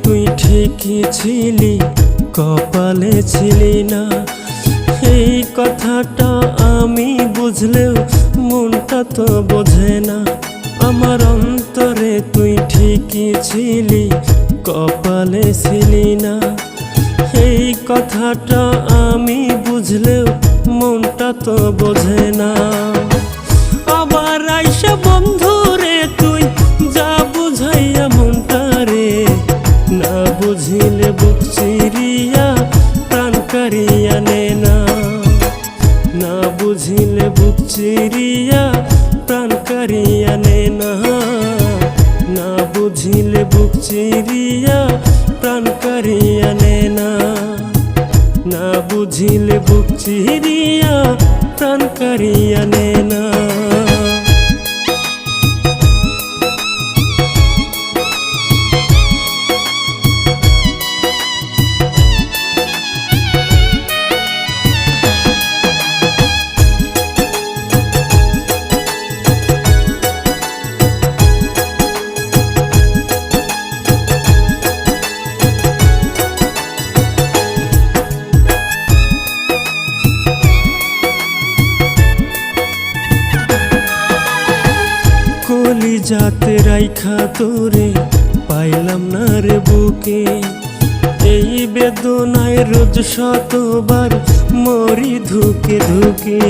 তুই ঠিকই ছিলি, কপালে ছিলি না। এই কথাটা আমি বুঝলেও মনটা তো বোঝে না। আমার অন্তরে তুই ঠিকই ছিলি, কপালে ছিলি না। এই কথাটা আমি বুঝলেও মনটা তো বোঝে না। আবার আইসা বন্ধুরে তুই যা বুঝাইয়া মনটারে, না বুঝিলে বুক চিরিয়া প্রাণ কারিয়া নে না। না বুঝিলে বুক চিরিয়া প্রাণ কারিয়া নে না। না বুঝিলে বুক চিরিয়া প্রাণ কারিয়া নে না। না বুঝিলে বুক চিরিয়া প্রাণ কারিয়া নে না। কলিজাতে রাইখা তোরে পাইলাম না রে বুকে। এই বেদনায় রোজ শতবার মরি ধুকে ধুকে।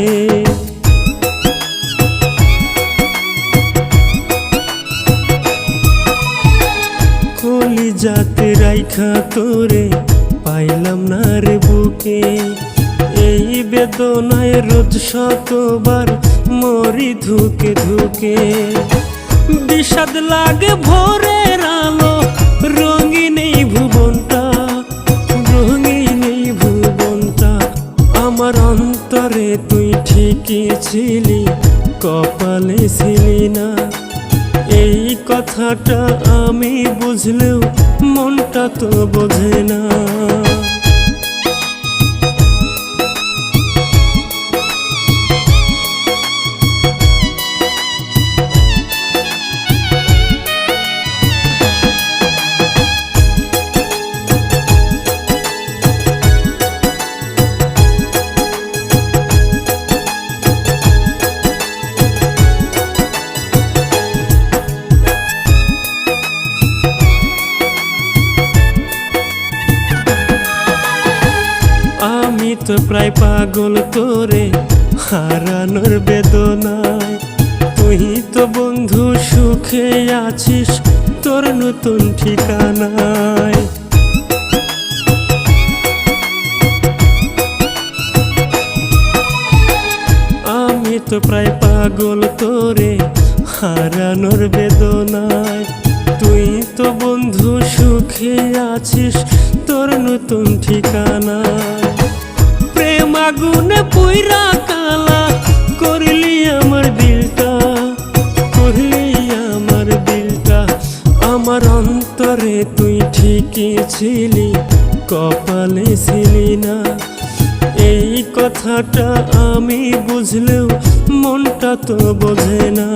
কলিজাতে রাইখা তোরে পাইলাম না রে বুকে। এই বেদনায় রোজ শতবার মরি ধুকে ধুকে। বিষাদ লাগে ভোরের আলো, রঙিন এই ভুবনটা, রঙিন এই ভুবনটা। আমার অন্তরে তুই ঠিকই ছিলি, কপালে ছিলি না। এই কথাটা আমি বুঝলেও মনটা তো বোঝে না। আমি তো প্রায় পাগল তোরে হারানোর বেদনায়। তুই তো বন্ধু সুখে আছিস তোর নতুন ঠিকানায়। আমি তো প্রায় পাগল তোরে হারানোর বেদনায়। তুই তো বন্ধু সুখে আছিস তোর নতুন ঠিকানায়। প্রেম আগুনে পুইরা কালা করলি আমার দিলটা, করলি আমার দিলটা। আমার অন্তরে তুই ঠিকই ছিলি, কপালে ছিলি না। এই কথাটা আমি বুঝলেও মনটা তো বোঝে না।